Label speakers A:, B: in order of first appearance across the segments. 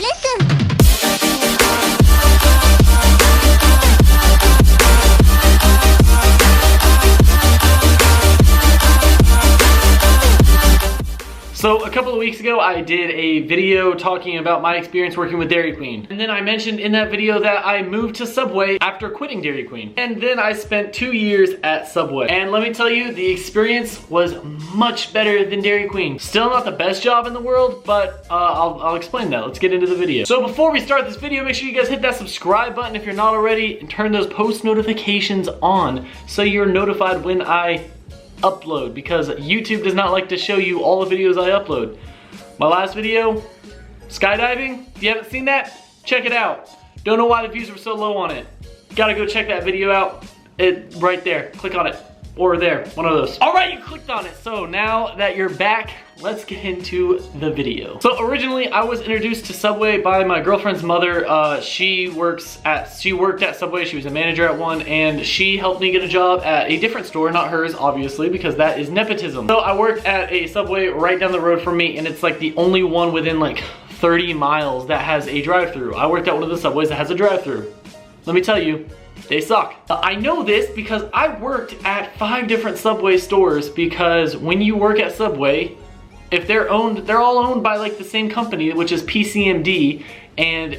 A: Listen.
B: So a couple of weeks ago, I did a video talking about my experience working with Dairy Queen. And then I mentioned in that video that I moved to Subway after quitting Dairy Queen. And then I spent 2 years at Subway. And let me tell you, the experience was much better than Dairy Queen. Still not the best job in the world, but I'll explain that. Let's get into the video. So before we start this video, make sure you guys hit that subscribe button if you're not already, and turn those post notifications on so you're notified when I upload, because YouTube does not like to show you all the videos I upload. My last video, skydiving, if you haven't seen that, check it out. Don't know why the views were so low on it. Gotta go check that video out. It right there, click on it. Or there, one of those. All right, you clicked on it. So now that you're back, let's get into the video. So originally I was introduced to Subway by my girlfriend's mother. She worked at Subway, she was a manager at one, and she helped me get a job at a different store, not hers, obviously, because that is nepotism. So I worked at a Subway right down the road from me, and it's like the only one within like 30 miles that has a drive-thru. I worked at one of the Subways that has a drive-thru. Let me tell you, they suck. I know this because I worked at 5 different Subway stores, because when you work at Subway, if they're all owned by like the same company, which is PCMD, and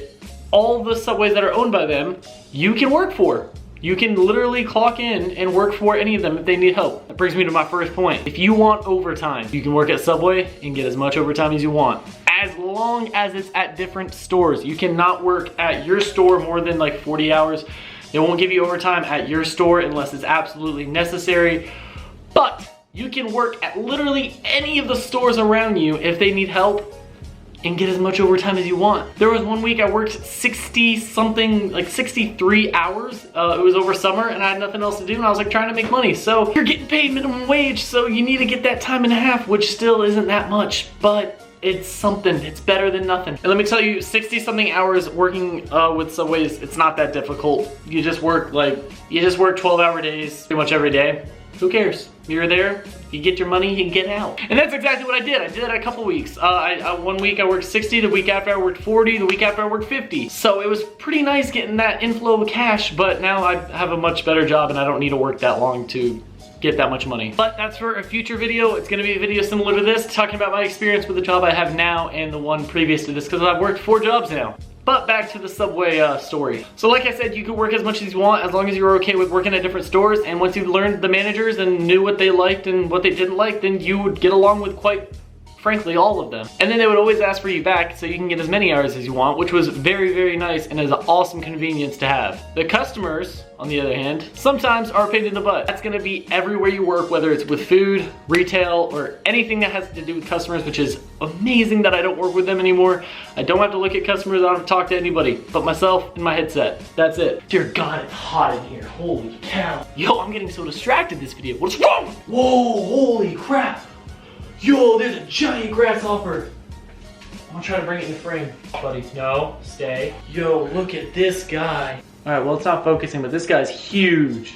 B: all the Subways that are owned by them, you can work for. You can literally clock in and work for any of them if they need help. That brings me to my first point. If you want overtime, you can work at Subway and get as much overtime as you want, as long as it's at different stores. You cannot work at your store more than like 40 hours. They won't give you overtime at your store unless it's absolutely necessary. But you can work at literally any of the stores around you if they need help and get as much overtime as you want. There was one week I worked 60 something, like 63 hours. It was over summer and I had nothing else to do, and I was like trying to make money. So you're getting paid minimum wage, so you need to get that time and a half, which still isn't that much, but it's something. It's better than nothing. And let me tell you, 60 something hours working with Subways, it's not that difficult. You just work 12-hour days pretty much every day. Who cares? You're there, you get your money, you get out. And that's exactly what I did. I did that a couple weeks. One week I worked 60, the week after I worked 40, the week after I worked 50. So it was pretty nice getting that inflow of cash, but now I have a much better job and I don't need to work that long to get that much money. But that's for a future video. It's gonna be a video similar to this, talking about my experience with the job I have now and the one previous to this, because I've worked 4 jobs now. But back to the Subway story. So like I said, you can work as much as you want as long as you're okay with working at different stores, and once you've learned the managers and knew what they liked and what they didn't like, then you would get along with quite frankly all of them. And then they would always ask for you back so you can get as many hours as you want, which was very, very nice and is an awesome convenience to have. The customers, on the other hand, sometimes are a pain in the butt. That's gonna be everywhere you work, whether it's with food, retail, or anything that has to do with customers, which is amazing that I don't work with them anymore. I don't have to look at customers, I don't have to talk to anybody but myself and my headset. That's it. Dear God, it's hot in here. Holy cow. Yo, I'm getting so distracted this video. What's wrong? Whoa, holy crap. Yo, there's a giant grasshopper. I'm gonna try to bring it in the frame. Buddy, no, stay. Yo, look at this guy. All right, well, it's not focusing, but this guy's huge.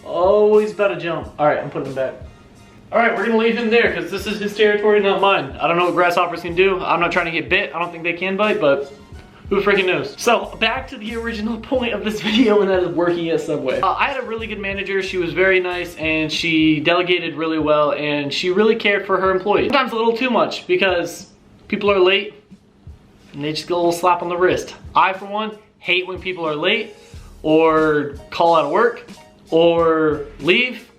B: Oh, he's about to jump. All right, I'm putting him back. All right, we're gonna leave him there because this is his territory, not mine. I don't know what grasshoppers can do. I'm not trying to get bit. I don't think they can bite, but who freaking knows? So back to the original point of this video, and that is working at Subway. I had a really good manager. She was very nice and she delegated really well and she really cared for her employees. Sometimes a little too much because people are late and they just get a little slap on the wrist. I, for one, hate when people are late or call out of work or leave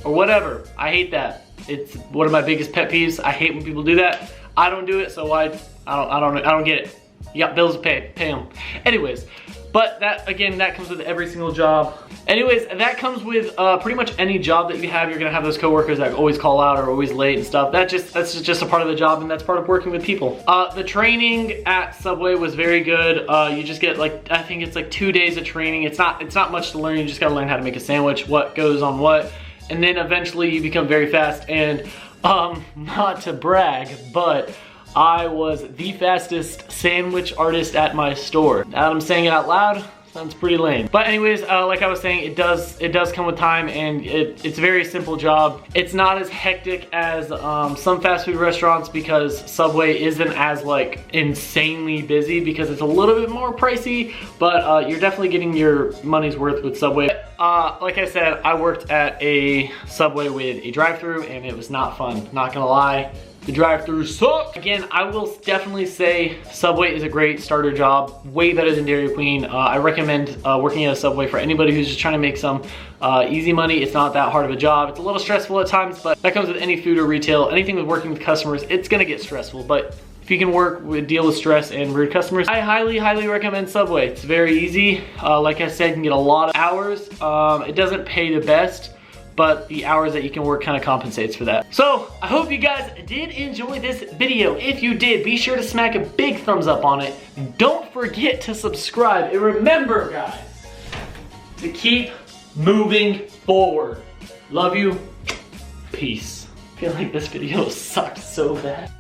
B: or whatever. I hate that. It's one of my biggest pet peeves. I hate when people do that. I don't do it, so I don't get it. You got bills to pay them. Anyways, but that, again, that comes with every single job. Anyways, that comes with pretty much any job that you have. You're gonna have those coworkers that always call out or always late and stuff. That's just a part of the job, and that's part of working with people. The training at Subway was very good. You just get like, I think it's like 2 days of training. It's not much to learn. You just gotta learn how to make a sandwich, what goes on what, and then eventually you become very fast. And not to brag, but I was the fastest sandwich artist at my store. Now that I'm saying it out loud, Sounds pretty lame. But anyways, like I was saying, it does come with time, and it's a very simple job. It's not as hectic as some fast food restaurants, because Subway isn't as like insanely busy, because it's a little bit more pricey, but you're definitely getting your money's worth with Subway. Like I said, I worked at a Subway with a drive-thru, and it was not fun, not gonna lie. The drive-thru sucked. Again, I will definitely say Subway is a great starter job, way better than Dairy Queen. I recommend working at a Subway for anybody who's just trying to make some easy money. It's not that hard of a job. It's a little stressful at times, but that comes with any food or retail. Anything with working with customers, it's gonna get stressful, but if you can deal with stress and rude customers, I highly, highly recommend Subway. It's very easy. Like I said, you can get a lot of hours. It doesn't pay the best, but the hours that you can work kind of compensates for that. So I hope you guys did enjoy this video. If you did, be sure to smack a big thumbs up on it. Don't forget to subscribe. And remember, guys, to keep moving forward. Love you. Peace. I feel like this video sucked so bad.